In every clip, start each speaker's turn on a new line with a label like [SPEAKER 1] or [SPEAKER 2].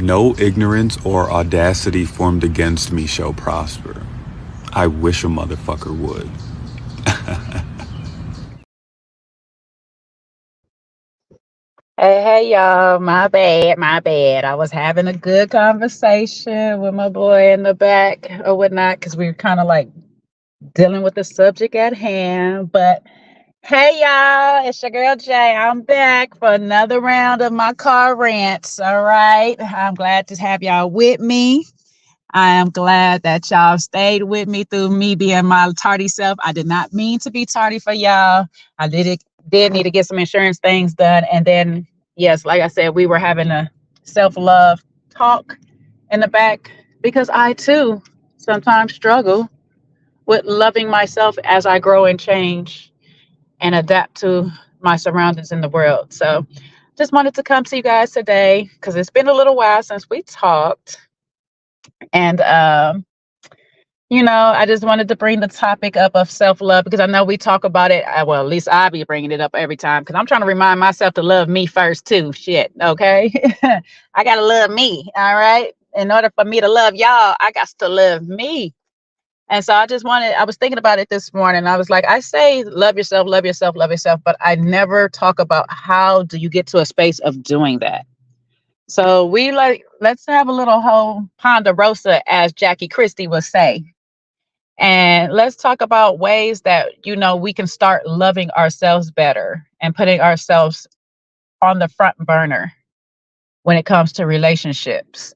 [SPEAKER 1] No ignorance or audacity formed against me shall prosper. I wish a motherfucker would.
[SPEAKER 2] Hey, y'all. My bad, my bad. I was having a good conversation with my boy in the back or whatnot because we were kind of like dealing with the subject at hand. But hey, y'all, it's your girl Jay. I'm back for another round of my car rants. All right. I'm glad to have y'all with me. I am glad that y'all stayed with me through me being my tardy self. I did not mean to be tardy for y'all. I did need to get some insurance things done. And then, yes, like I said, we were having a self-love talk in the back because I too sometimes struggle with loving myself as I grow and change and adapt to my surroundings in the world. So just wanted to come to you guys today because it's been a little while since we talked. And I just wanted to bring the topic up of self love because I know we talk about it. Well, at least I be bringing it up every time because I'm trying to remind myself to love me first, too. Shit. Okay. I got to love me. All right. In order for me to love y'all, I got to love me. And so I was thinking about it this morning. I was like, I say love yourself, love yourself, love yourself, but I never talk about how do you get to a space of doing that. So let's have a little whole ponderosa, as Jackie Christie would say. And let's talk about ways that, we can start loving ourselves better and putting ourselves on the front burner when it comes to relationships.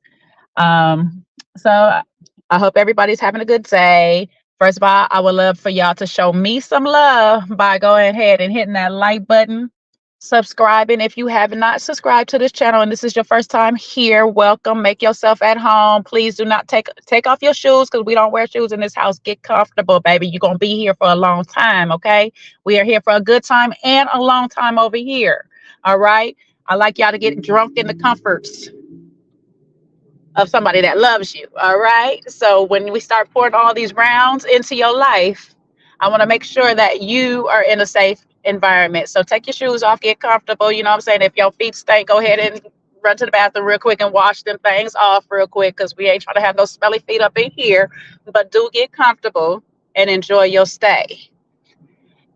[SPEAKER 2] So I hope everybody's having a good day. First of all, I would love for y'all to show me some love by going ahead and hitting that like button, subscribing if you have not subscribed to this channel and this is your first time here. Welcome. Make yourself at home. Please do not take off your shoes because we don't wear shoes in this house. Get comfortable, baby. You're gonna be here for a long time. Okay, we are here for a good time and a long time over here. All right, I like y'all to get drunk in the comforts of somebody that loves you. All right, so when we start pouring all these rounds into your life, I want to make sure that you are in a safe environment. So take your shoes off, get comfortable. You know what I'm saying? If your feet stink, go ahead and run to the bathroom real quick and wash them things off real quick because we ain't trying to have those smelly feet up in here. But do get comfortable and enjoy your stay.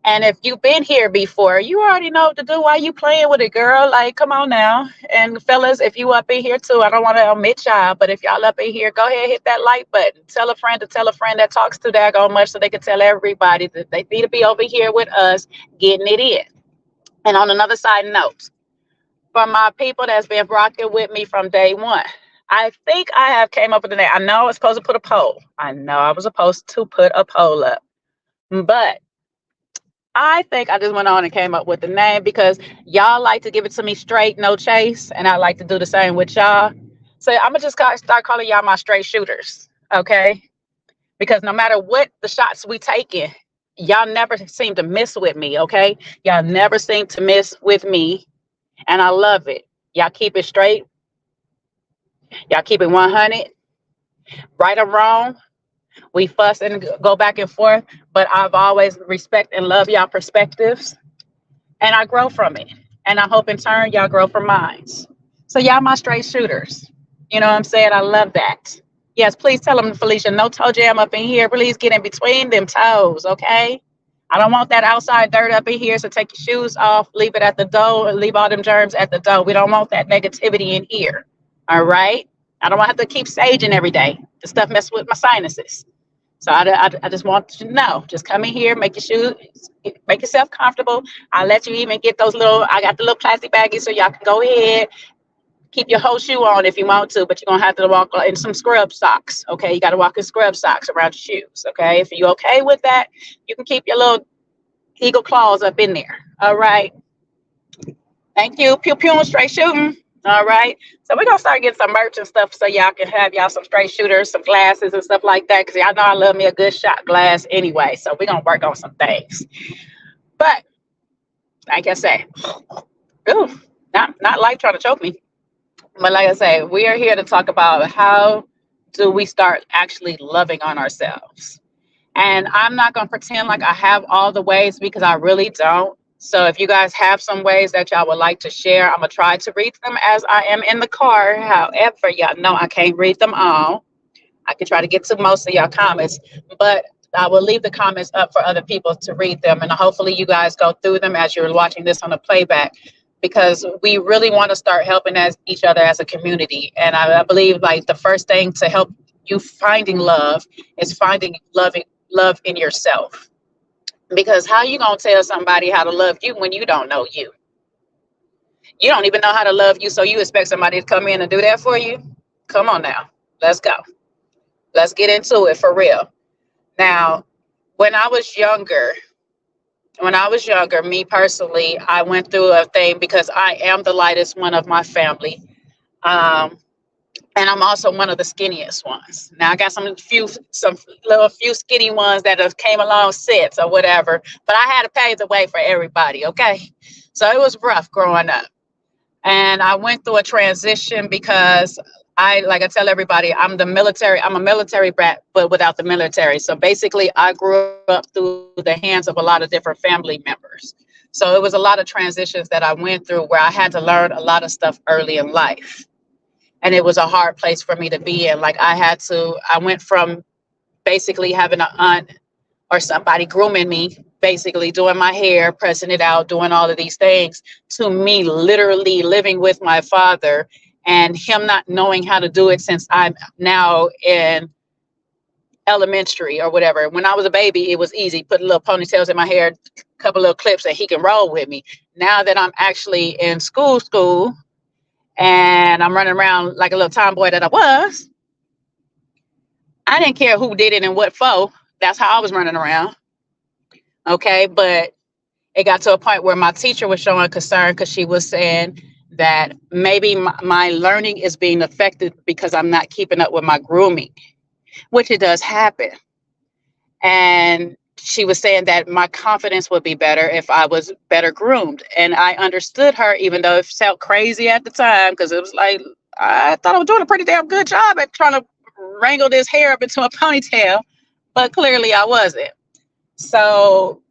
[SPEAKER 2] And if you've been here before, you already know what to do. Why you playing with it, girl? Like, come on now. And fellas, if you up in here too, I don't want to omit y'all, but if y'all up in here, go ahead, hit that like button. Tell a friend to tell a friend that talks too daggone much so they can tell everybody that they need to be over here with us, getting it in. And on another side note, for my people that's been rocking with me from day one, I think I have came up with a name. I know I was supposed to put a poll. I know I was supposed to put a poll up, but I think I just went on and came up with the name because y'all like to give it to me straight, no chase, and I like to do the same with y'all. So I'm gonna just start calling y'all my straight shooters, okay? Because no matter what the shots we taking, y'all never seem to miss with me, okay? Y'all never seem to miss with me, and I love it. Y'all keep it straight. Y'all keep it 100, right or wrong. We fuss and go back and forth, but I've always respect and love y'all perspectives. And I grow from it. And I hope in turn y'all grow from mine. So y'all my straight shooters. You know what I'm saying? I love that. Yes, please tell them, Felicia, no toe jam up in here. Please get in between them toes, okay? I don't want that outside dirt up in here. So take your shoes off, leave it at the door, and leave all them germs at the door. We don't want that negativity in here. All right? I don't want to have to keep saging every day. The stuff messes with my sinuses. So I just want you to know, just come in here, make your shoes, make yourself comfortable. I'll let you even get those I got the little plastic baggies so y'all can go ahead, keep your whole shoe on if you want to, but you're going to have to walk in some scrub socks, okay? You got to walk in scrub socks around your shoes, okay? If you're okay with that, you can keep your little eagle claws up in there, all right? Thank you. Pew pew, straight shooting. All right. So we're gonna start getting some merch and stuff so y'all can have y'all some straight shooters, some glasses and stuff like that. Cause y'all know I love me a good shot glass anyway. So we're gonna work on some things. But like I say, ooh, not like trying to choke me. But like I say, we are here to talk about how do we start actually loving on ourselves. And I'm not gonna pretend like I have all the ways because I really don't. So if you guys have some ways that y'all would like to share, I'm gonna try to read them as I am in the car. However, y'all know I can't read them all. I can try to get to most of y'all comments, but I will leave the comments up for other people to read them. And hopefully, you guys go through them as you're watching this on the playback, because we really want to start helping as each other as a community. And I believe like the first thing to help you finding love is finding love in yourself. Because how you gonna tell somebody how to love you when you don't know you? You don't even know how to love you, so you expect somebody to come in and do that for you? Come on now, let's go. Let's get into it for real. Now, when I was younger, me personally, I went through a thing because I am the lightest one of my family. Um, and I'm also one of the skinniest ones. Now I got some little few skinny ones that have came along since or whatever, but I had to pave the way for everybody, okay? So it was rough growing up. And I went through a transition because like I tell everybody, I'm a military brat, but without the military. So basically, I grew up through the hands of a lot of different family members. So it was a lot of transitions that I went through where I had to learn a lot of stuff early in life. And it was a hard place for me to be in. Like I went from basically having an aunt or somebody grooming me, basically doing my hair, pressing it out, doing all of these things, to me literally living with my father and him not knowing how to do it since I'm now in elementary or whatever. When I was a baby, it was easy. Put little ponytails in my hair, a couple little clips, and he can roll with me. Now that I'm actually in school, and I'm running around like a little tomboy that I was, I didn't care who did it and what for. That's how I was running around. Okay. But it got to a point where my teacher was showing concern because she was saying that maybe my learning is being affected because I'm not keeping up with my grooming, which it does happen. And she was saying that my confidence would be better if I was better groomed. And I understood her, even though it felt crazy at the time, because it was like, I thought I was doing a pretty damn good job at trying to wrangle this hair up into a ponytail, but clearly I wasn't. So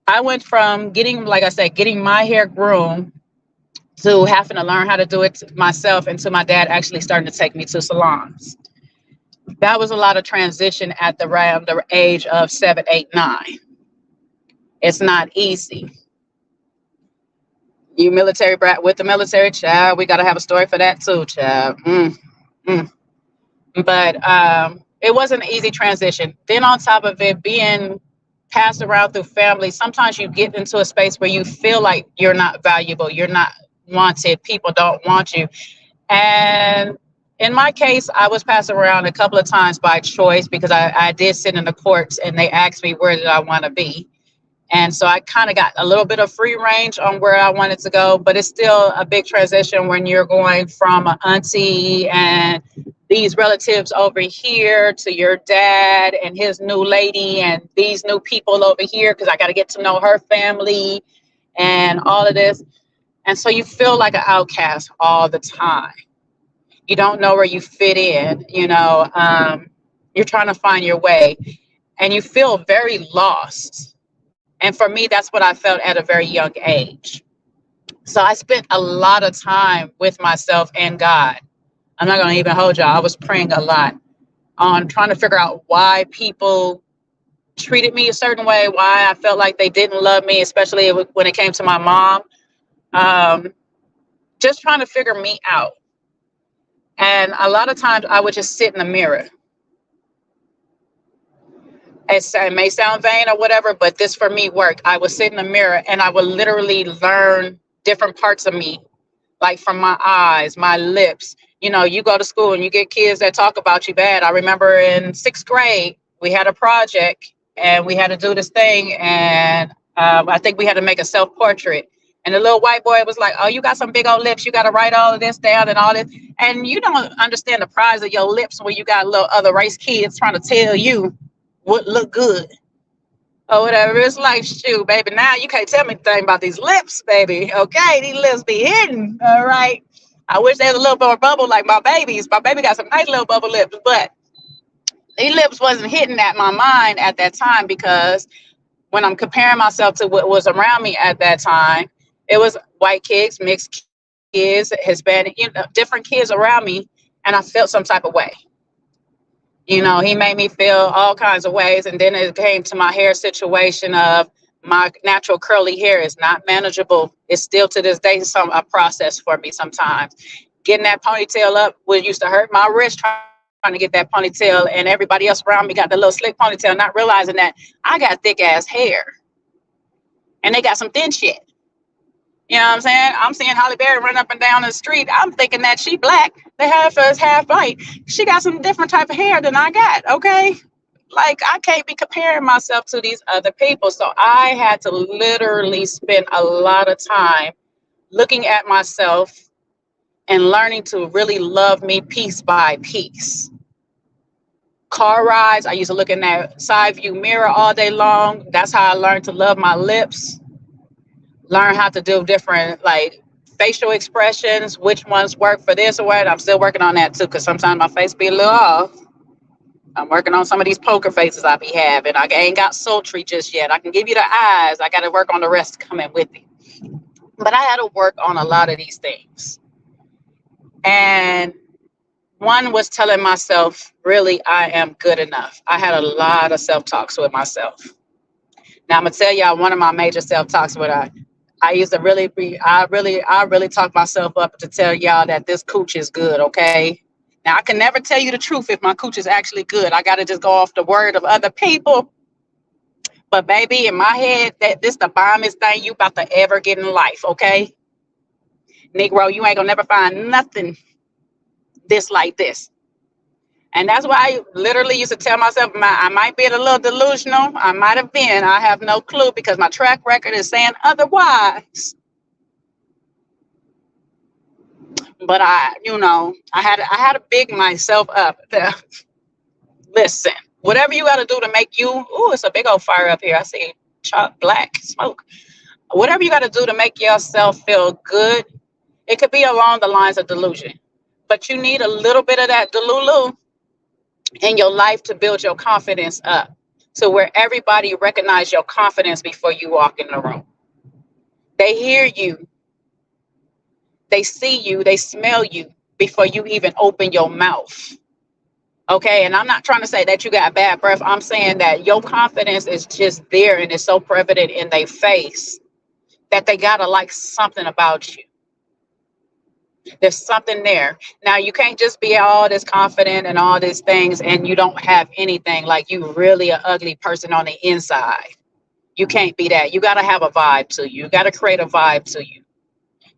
[SPEAKER 2] I went from getting, like I said, getting my hair groomed to having to learn how to do it myself, and to my dad actually starting to take me to salons. That was a lot of transition at around the age of 7, 8, 9. It's not easy. You military brat with the military, child, we got to have a story for that too, child. Mm. But it was an easy transition. Then on top of it being passed around through family, sometimes you get into a space where you feel like you're not valuable, you're not wanted, people don't want you. And in my case, I was passed around a couple of times by choice because I did sit in the courts and they asked me where did I want to be. And so I kind of got a little bit of free range on where I wanted to go, but it's still a big transition when you're going from an auntie and these relatives over here to your dad and his new lady and these new people over here, because I got to get to know her family and all of this. And so you feel like an outcast all the time. You don't know where you fit in, you're trying to find your way and you feel very lost. And for me, that's what I felt at a very young age. So I spent a lot of time with myself and God. I'm not going to even hold y'all. I was praying a lot on trying to figure out why people treated me a certain way, why I felt like they didn't love me, especially when it came to my mom. Just trying to figure me out. And a lot of times I would just sit in the mirror. It may sound vain or whatever, but this for me worked. I would sit in the mirror and I would literally learn different parts of me, like from my eyes, my lips. You go to school and you get kids that talk about you bad. I remember in 6th grade, we had a project and we had to do this thing. And I think we had to make a self-portrait. And the little white boy was like, oh, you got some big old lips. You got to write all of this down and all this. And you don't understand the prize of your lips when you got little other race kids trying to tell you what look good or whatever. It's like, shoot, baby, now you can't tell me anything about these lips, baby. Okay, these lips be hidden. All right. I wish they had a little more bubble like my babies. My baby got some nice little bubble lips, but these lips wasn't hitting at my mind at that time because when I'm comparing myself to what was around me at that time, it was white kids, mixed kids, Hispanic, different kids around me, and I felt some type of way. He made me feel all kinds of ways. And then it came to my hair situation of my natural curly hair is not manageable. It's still to this day a process for me sometimes. Getting that ponytail up would used to hurt my wrist trying to get that ponytail, and everybody else around me got the little slick ponytail, not realizing that I got thick ass hair and they got some thin shit. You know what I'm saying? I'm seeing Holly Berry run up and down the street. I'm thinking that she black. The half is half white. She got some different type of hair than I got. Okay. Like I can't be comparing myself to these other people. So I had to literally spend a lot of time looking at myself and learning to really love me piece by piece. Car rides, I used to look in that side view mirror all day long. That's how I learned to love my lips, learn how to do different like facial expressions, which ones work for this or what. I'm still working on that too, because sometimes my face be a little off. I'm working on some of these poker faces I be having. I ain't got sultry just yet. I can give you the eyes. I got to work on the rest coming with it. But I had to work on a lot of these things. And one was telling myself, really, I am good enough. I had a lot of self-talks with myself. Now I'm gonna tell y'all one of my major self-talks what I used to really be, I really talk myself up to tell y'all that this cooch is good, okay? Now I can never tell you the truth if my cooch is actually good. I gotta just go off the word of other people. But baby, in my head, that this the bombest thing you about to ever get in life, okay? Negro, you ain't gonna never find nothing this like this. And that's why I literally used to tell myself, I might be a little delusional. I might have been. I have no clue because my track record is saying otherwise. But I had to big myself up. Listen, whatever you got to do to make you, it's a big old fire up here. I see black smoke. Whatever you got to do to make yourself feel good, it could be along the lines of delusion. But you need a little bit of that delulu in your life to build your confidence up to where everybody recognize your confidence before you walk in the room. They hear you, they see you, they smell you before you even open your mouth. Okay, and I'm not trying to say that you got bad breath. I'm saying that your confidence is just there and it's so prevalent in their face that they gotta like something about you. There's something there. Now you can't just be all this confident and all these things and you don't have anything, like you really an ugly person on the inside. You can't be that. You got to have a vibe to you. You got to create a vibe to you.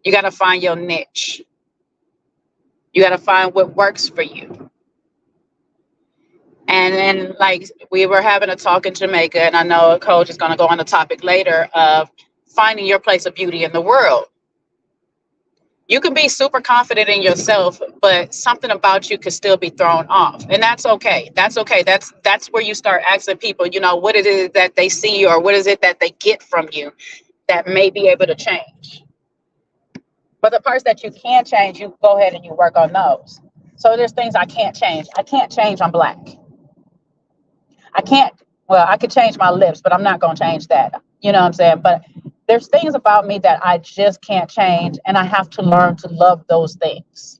[SPEAKER 2] You got to find your niche. You got to find what works for you. And then like we were having a talk in Jamaica, and I know a coach is going to go on the topic later of finding your place of beauty in the world. You can be super confident in yourself, but something about you could still be thrown off. And that's okay. That's okay. That's where you start asking people, what it is that they see or what is it that they get from you that may be able to change. But the parts that you can change, you go ahead and you work on those. So there's things I can't change. I can't change I'm black. I could change my lips, but I'm not going to change that. You know what I'm saying? But there's things about me that I just can't change, and I have to learn to love those things.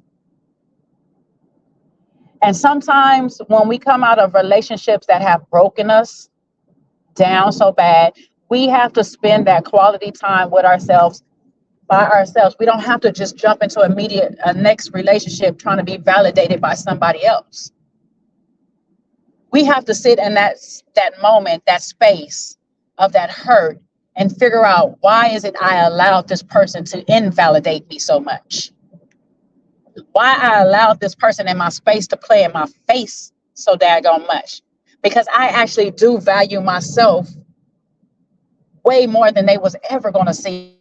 [SPEAKER 2] And sometimes when we come out of relationships that have broken us down so bad, we have to spend that quality time with ourselves, by ourselves. We don't have to just jump into immediate next relationship trying to be validated by somebody else. We have to sit in that moment, that space of that hurt, and figure out, why is it I allowed this person to invalidate me so much? Why I allowed this person in my space to play in my face so daggone much? Because I actually do value myself way more than they was ever going to see.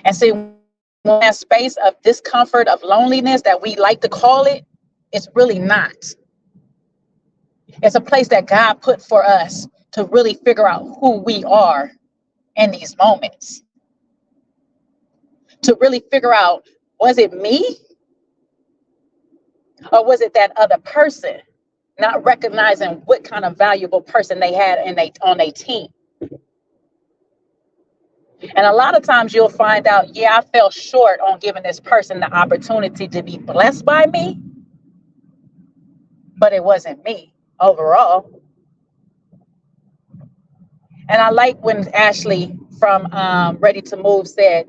[SPEAKER 2] And see, when that space of discomfort, of loneliness that we like to call it, it's really not. It's a place that God put for us to really figure out who we are in these moments. To really figure out, was it me? Or was it that other person not recognizing what kind of valuable person they had on their team. And a lot of times you'll find out, yeah, I fell short on giving this person the opportunity to be blessed by me, but it wasn't me overall. And I like when Ashley from Ready to Move said,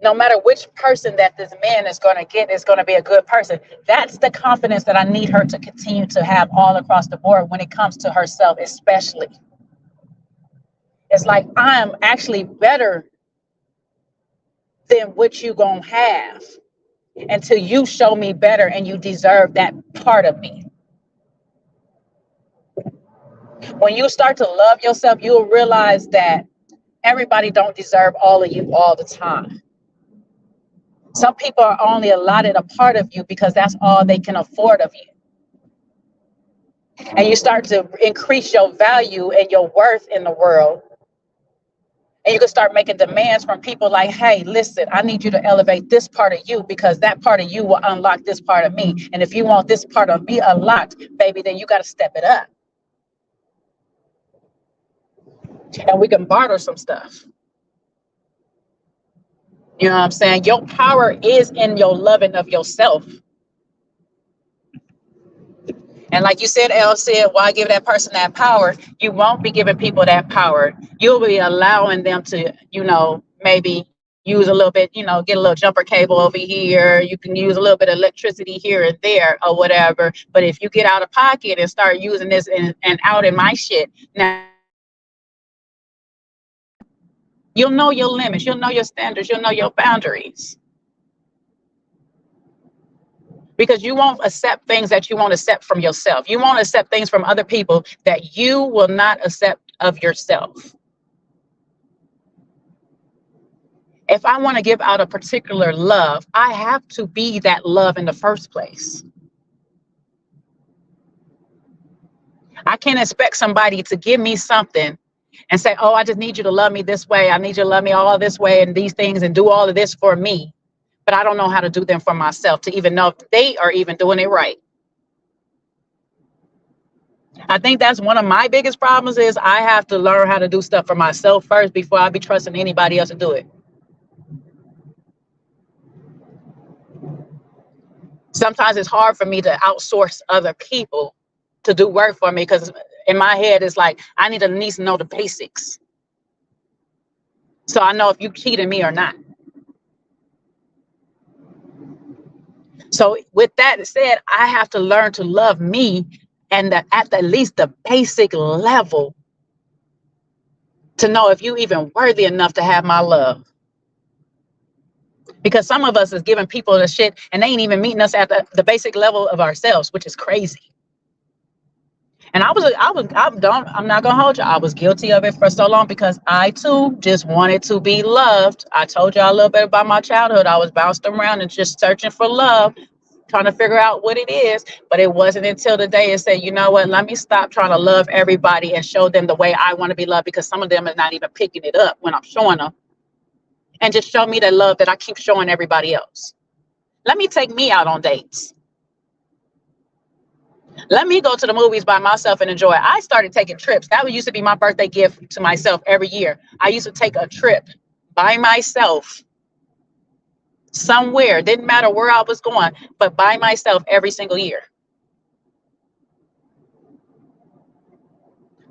[SPEAKER 2] no matter which person that this man is going to get, is going to be a good person. That's the confidence that I need her to continue to have all across the board when it comes to herself, especially. It's like, I am actually better than what you gonna have until you show me better and you deserve that part of me. When you start to love yourself, you'll realize that everybody don't deserve all of you all the time. Some people are only allotted a part of you because that's all they can afford of you. And you start to increase your value and your worth in the world. And you can start making demands from people like, hey, listen, I need you to elevate this part of you because that part of you will unlock this part of me. And if you want this part of me unlocked, baby, then you got to step it up. And we can barter some stuff. You know what I'm saying? Your power is in your loving of yourself. And like you said, Elle said, why give that person that power? You won't be giving people that power. You'll be allowing them to, maybe use a little bit, get a little jumper cable over here. You can use a little bit of electricity here and there or whatever. But if you get out of pocket and start using this and out in my shit, now you'll know your limits. You'll know your standards. You'll know your boundaries. Because you won't accept things that you won't accept from yourself. You won't accept things from other people that you will not accept of yourself. If I want to give out a particular love, I have to be that love in the first place. I can't expect somebody to give me something and say, oh, I just need you to love me this way. I need you to love me all this way and these things and do all of this for me. But I don't know how to do them for myself to even know if they are even doing it right. I think that's one of my biggest problems is I have to learn how to do stuff for myself first before I be trusting anybody else to do it. Sometimes it's hard for me to outsource other people to do work for me because in my head it's like I need to at least know the basics. So I know if you cheating me or not. So with that said, I have to learn to love me and at the least the basic level to know if you even worthy enough to have my love. Because some of us is giving people the shit and they ain't even meeting us at the basic level of ourselves, which is crazy. And I'm not gonna hold you. I was guilty of it for so long because I too just wanted to be loved. I told y'all a little bit about my childhood. I was bounced around and just searching for love, trying to figure out what it is. But it wasn't until the day it said, you know what, let me stop trying to love everybody and show them the way I want to be loved, because some of them are not even picking it up when I'm showing them. And just show me the love that I keep showing everybody else. Let me take me out on dates. Let me go to the movies by myself and enjoy. I started taking trips. That used to be my birthday gift to myself every year. I used to take a trip by myself somewhere. Didn't matter where I was going, but by myself every single year.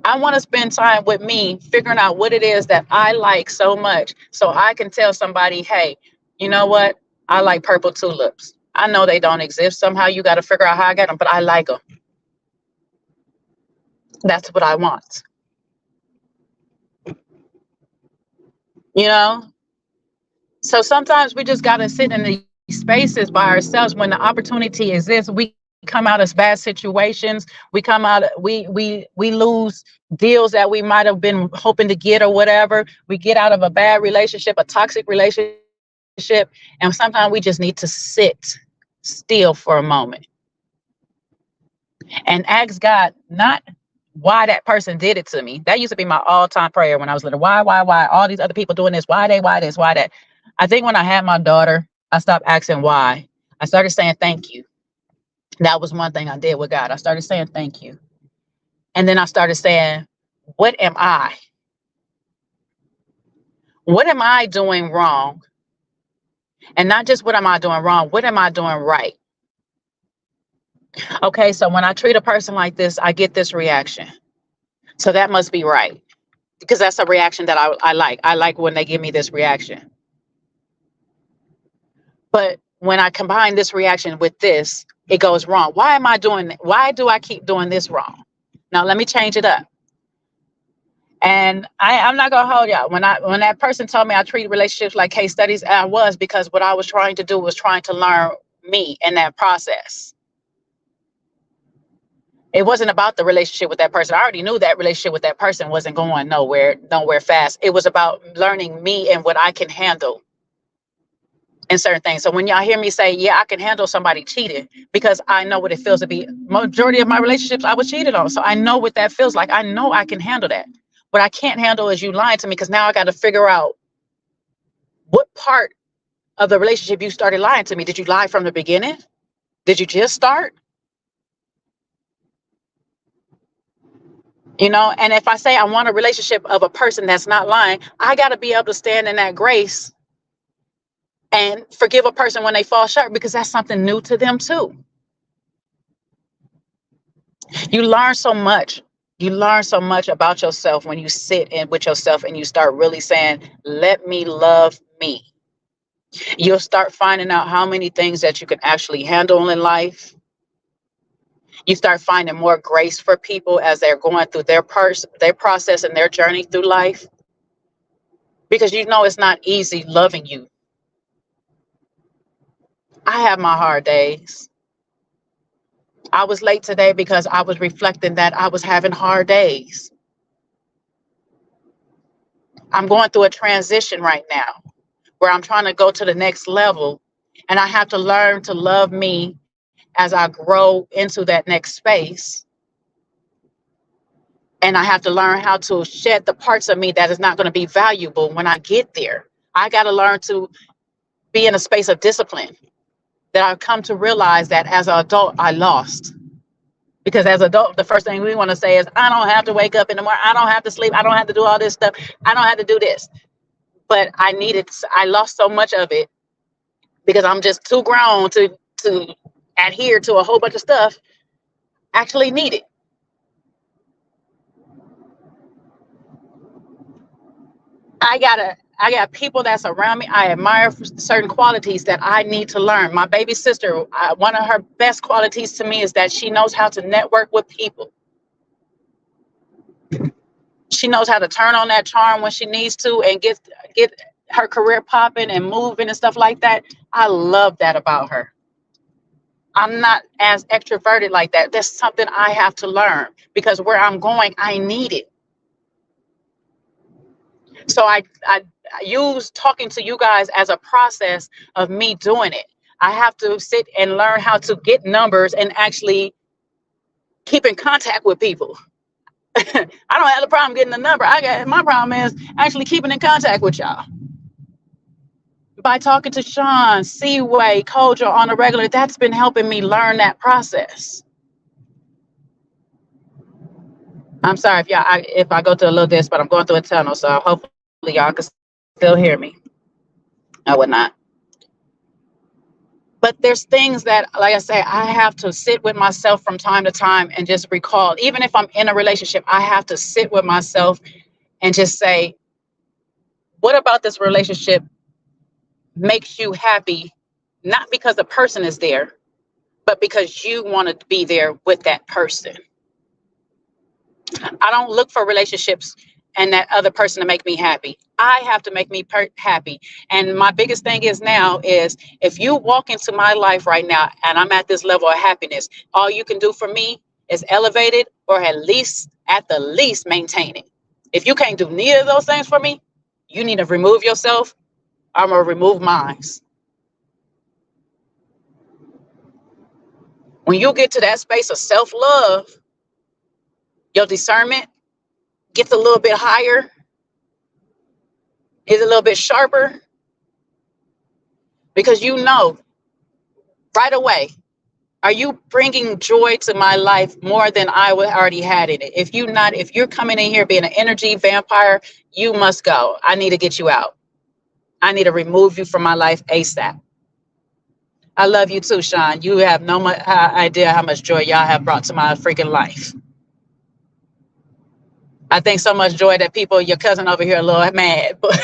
[SPEAKER 2] I want to spend time with me, figuring out what it is that I like so much so I can tell somebody, hey, you know what? I like purple tulips. I know they don't exist. Somehow you got to figure out how I get them, but I like them. That's what I want. So sometimes we just got to sit in these spaces by ourselves. When the opportunity exists, we come out of bad situations. We come out, we lose deals that we might have been hoping to get or whatever. We get out of a bad relationship, a toxic relationship. And sometimes we just need to sit still for a moment and ask God, not why that person did it to me. That used to be my all-time prayer when I was little. Why? All these other people doing this. Why this, why that? I think when I had my daughter, I stopped asking why. I started saying thank you. That was one thing I did with God. I started saying thank you. And then I started saying, what am I? What am I doing wrong? And not just what am I doing wrong, what am I doing right? Okay, so when I treat a person like this, I get this reaction. So that must be right. Because that's a reaction that I like. I like when they give me this reaction. But when I combine this reaction with this, it goes wrong. Why do I keep doing this wrong? Now let me change it up. And I'm not gonna hold y'all. When that person told me I treat relationships like case studies, I was, because what I was trying to do was trying to learn me in that process. It wasn't about the relationship with that person. I already knew that relationship with that person wasn't going nowhere fast. It was about learning me and what I can handle in certain things. So when y'all hear me say, yeah, I can handle somebody cheating, because I know what it feels to be. Majority of my relationships, I was cheated on. So I know what that feels like. I know I can handle that. What I can't handle is you lying to me, because now I got to figure out what part of the relationship you started lying to me. Did you lie from the beginning? Did you just start? And if I say I want a relationship of a person that's not lying, I got to be able to stand in that grace and forgive a person when they fall short, because that's something new to them too. You learn so much. You learn so much about yourself when you sit in with yourself and you start really saying, let me love me. You'll start finding out how many things that you can actually handle in life. You start finding more grace for people as they're going through their process and their journey through life, because it's not easy loving you. I have my hard days. I was late today because I was reflecting that I was having hard days. I'm going through a transition right now where I'm trying to go to the next level, and I have to learn to love me as I grow into that next space. And I have to learn how to shed the parts of me that is not going to be valuable when I get there. I got to learn to be in a space of discipline, that I've come to realize that as an adult, I lost. Because as adult, the first thing we want to say is, I don't have to wake up in the morning. I don't have to sleep. I don't have to do all this stuff. I don't have to do this. But I lost so much of it because I'm just too grown to adhere to a whole bunch of stuff. Actually need it. I got people that's around me. I admire certain qualities that I need to learn. My baby sister, one of her best qualities to me is that she knows how to network with people. She knows how to turn on that charm when she needs to and get her career popping and moving and stuff like that. I love that about her. I'm not as extroverted like that. That's something I have to learn, because where I'm going, I need it. So I use talking to you guys as a process of me doing it. I have to sit and learn how to get numbers and actually keep in contact with people. I don't have a problem getting the number. My problem is actually keeping in contact with y'all. By talking to Sean, Seaway, Kojo on a regular, that's been helping me learn that process. I'm sorry if I go to a little this, but I'm going through a tunnel, so hopefully y'all can still hear me. I would not. But there's things that, like I say, I have to sit with myself from time to time and just recall. Even if I'm in a relationship, I have to sit with myself and just say, what about this relationship makes you happy? Not because the person is there, but because you want to be there with that person. I don't look for relationships and that other person to make me happy. I have to make me happy. And my biggest thing is now is, if you walk into my life right now and I'm at this level of happiness, all you can do for me is elevate it, or at the least maintain it. If you can't do neither of those things for me, you need to remove yourself. I'm going to remove mine. When you get to that space of self-love, your discernment gets a little bit higher, is a little bit sharper, because you know right away Are you bringing joy to my life more than I would already had in it? If you're coming in here being an energy vampire, you must go. I need to get you out. I need to remove you from my life ASAP. I love you too, Sean. You have no idea how much joy y'all have brought to my freaking life. I think so much joy that your cousin over here, a little mad, but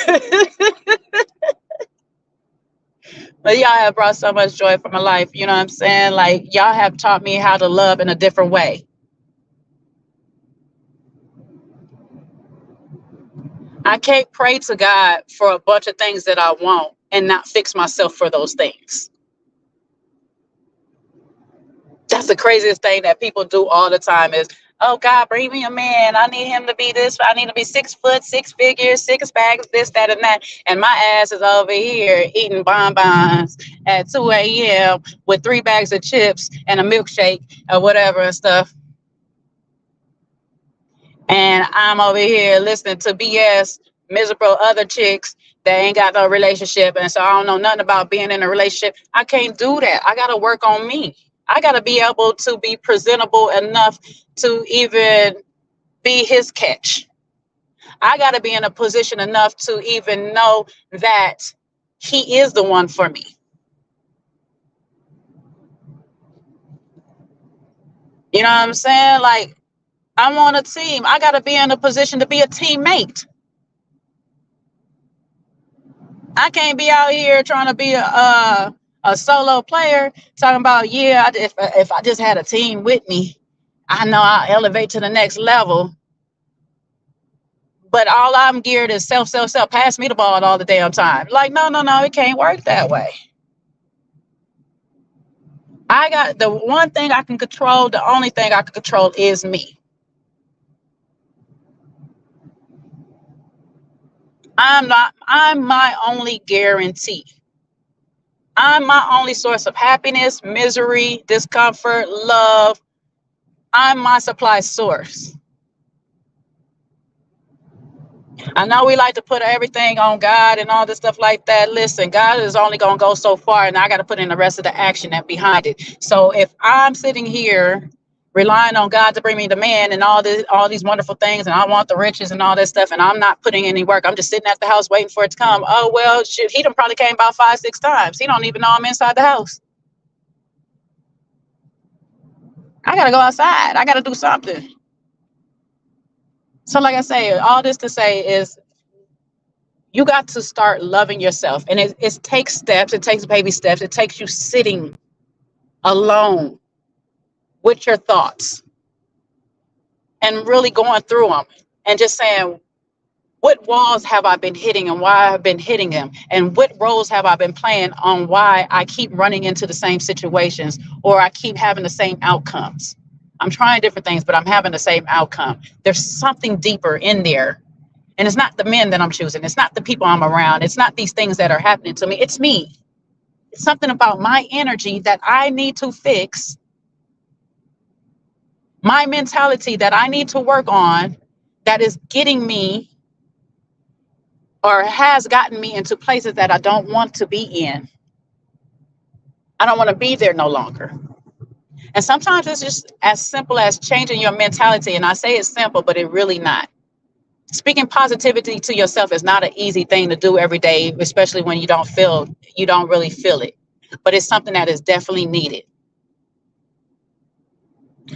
[SPEAKER 2] y'all have brought so much joy for my life. You know what I'm saying? Like, y'all have taught me how to love in a different way. I can't pray to God for a bunch of things that I want and not fix myself for those things. That's the craziest thing that people do all the time is, oh God, bring me a man. I need him to be this. I need to be 6 foot, 6 figures, 6 bags, this, that, and that. And my ass is over here eating bonbons at 2 a.m. with 3 bags of chips and a milkshake or whatever and stuff. And I'm over here listening to BS, miserable other chicks that ain't got no relationship. And so I don't know nothing about being in a relationship. I can't do that. I got to work on me. I got to be able to be presentable enough to even be his catch. I got to be in a position enough to even know that he is the one for me. You know what I'm saying? Like, I'm on a team. I got to be in a position to be a teammate. I can't be out here trying to be a solo player talking about, yeah, if I just had a team with me, I know I'll elevate to the next level. But all I'm geared is self. Pass me the ball all the damn time. Like, no, it can't work that way. I got the one thing I can control. The only thing I can control is me. I'm my only guarantee. I'm my only source of happiness, misery, discomfort, love. I'm my supply source. I know we like to put everything on God and all this stuff like that. Listen, God is only going to go so far, and I got to put in the rest of the action that behind it. So if I'm sitting here relying on God to bring me the man and all these wonderful things, and I want the riches and all that stuff, and I'm not putting any work, I'm just sitting at the house waiting for it to come. Oh, well, shit, he done probably came about 5, 6 times. He don't even know I'm inside the house. I got to go outside. I got to do something. So like I say, all this to say is you got to start loving yourself. And it takes steps. It takes baby steps. It takes you sitting alone with your thoughts and really going through them and just saying, what walls have I been hitting and why I've been hitting them? And what roles have I been playing on why I keep running into the same situations or I keep having the same outcomes? I'm trying different things, but I'm having the same outcome. There's something deeper in there. And it's not the men that I'm choosing. It's not the people I'm around. It's not these things that are happening to me. It's me. It's something about my energy that I need to fix. My mentality that I need to work on that is getting me or has gotten me into places that I don't want to be in. I don't want to be there no longer. And sometimes it's just as simple as changing your mentality. And I say it's simple, but it really not. Speaking positivity to yourself is not an easy thing to do every day, especially when you don't really feel it. But it's something that is definitely needed.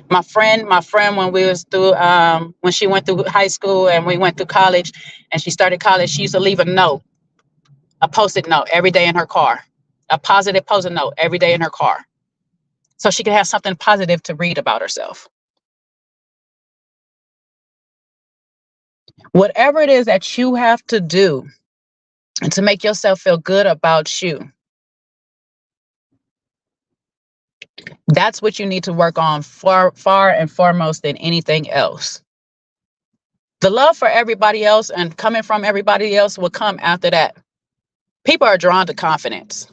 [SPEAKER 2] My friend, when we was through, when she went through high school and we went through college, and she started college, she used to leave a post-it note every day in her car, a positive post-it note every day in her car, so she could have something positive to read about herself. Whatever it is that you have to do and to make yourself feel good about you, that's what you need to work on far and foremost than anything else. The love for everybody else and coming from everybody else will come after that. People are drawn to confidence.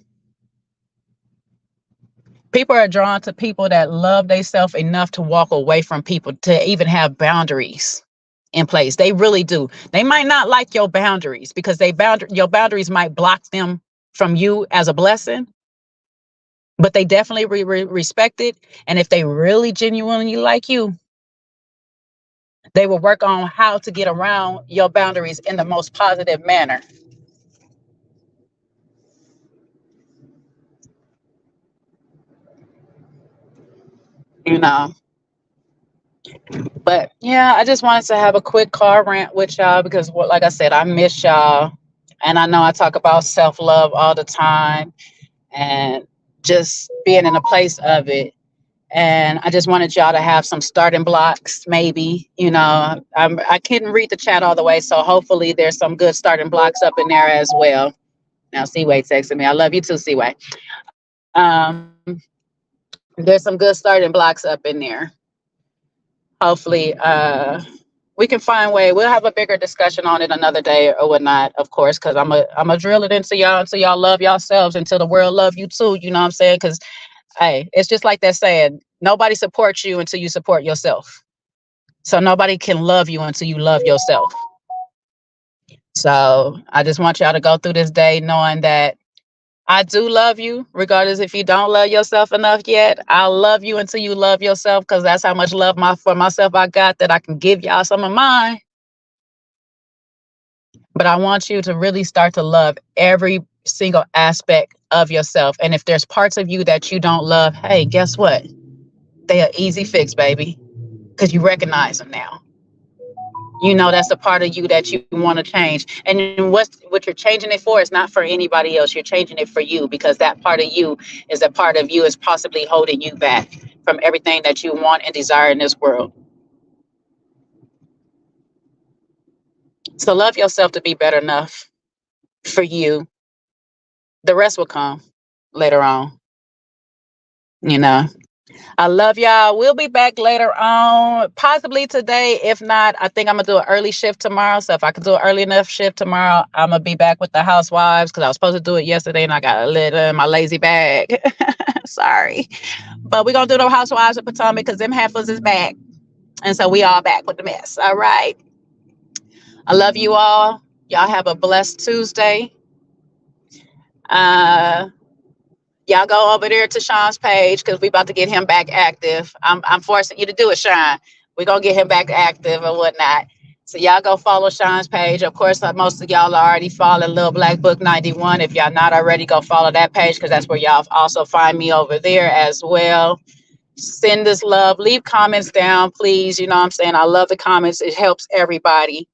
[SPEAKER 2] People are drawn to people that love themselves enough to walk away from people, to even have boundaries in place. They really do. They might not like your boundaries because your boundaries might block them from you as a blessing. but they definitely respect it. And if they really genuinely like you, they will work on how to get around your boundaries in the most positive manner. You know, but yeah, I just wanted to have a quick car rant with y'all because, what, like I said, I miss y'all, and I know I talk about self love all the time and just being in a place of it. And I just wanted y'all to have some starting blocks, maybe. I couldn't read the chat all the way, so hopefully there's some good starting blocks up in there as well. Now, Seaway texting me. I love you too, Seaway. Um, there's some good starting blocks up in there. Hopefully, we can find way. We'll have a bigger discussion on it another day or whatnot, of course, because I'm a drill it into y'all until y'all love yourselves, until the world love you too. You know what I'm saying? Because hey, it's just like that saying: nobody supports you until you support yourself. So nobody can love you until you love yourself. So I just want y'all to go through this day knowing that I do love you, regardless if you don't love yourself enough yet. I'll love you until you love yourself because that's how much love for myself I got that I can give y'all some of mine. But I want you to really start to love every single aspect of yourself. And if there's parts of you that you don't love, hey, guess what? They are easy fix, baby, because you recognize them now. You know that's a part of you that you want to change. And what you're changing it for is not for anybody else. You're changing it for you because that part of you is a part of you is possibly holding you back from everything that you want and desire in this world. So love yourself to be better enough for you. The rest will come later on, you know. I love y'all. We'll be back later on, possibly today. If not, I think I'm gonna do an early shift tomorrow. So if I can do an early enough shift tomorrow, I'm gonna be back with the housewives because I was supposed to do it yesterday and I got a little in my lazy bag. Sorry, but we're gonna do the housewives of Potomac because them heifers is back, and so we all back with the mess. All right. I love you all. Y'all have a blessed Tuesday. Uh, Y'all go over there to Sean's page because we about to get him back active. I'm forcing you to do it, Sean. We're gonna get him back active or whatnot. So y'all go follow Sean's page. Of course, most of y'all are already following Little Black Book 91. If y'all not already, go follow that page because that's where y'all also find me over there as well. Send us love. Leave comments down, please. You know what I'm saying? I love the comments. It helps everybody.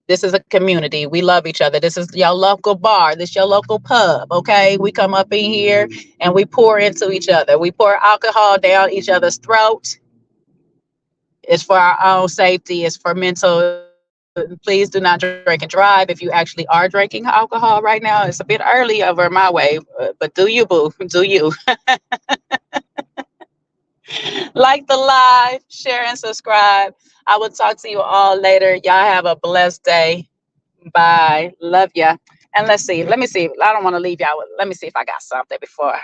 [SPEAKER 2] This is a community. We love each other. This is your local bar. This your local pub. Okay. We come up in here and we pour into each other. We pour alcohol down each other's throat. It's for our own safety. It's for mental. Please do not drink and drive if you actually are drinking alcohol right now. It's a bit early over my way, but do you, boo? Do you? Like the live, share, and subscribe. I will talk to you all later. Y'all have a blessed day. Bye. Love ya. And let's see. Let me see. I don't want to leave y'all with. Let me see if I got something before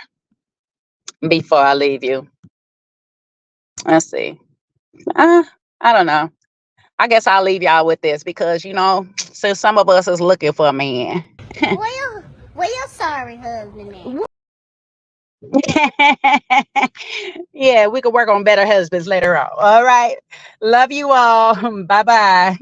[SPEAKER 2] I leave you. Let's see. Uh, I don't know. I guess I'll leave y'all with this because since some of us is looking for a man.
[SPEAKER 3] Where your sorry husband at?
[SPEAKER 2] Yeah, we could work on better husbands later on. All right. Love you all. Bye bye.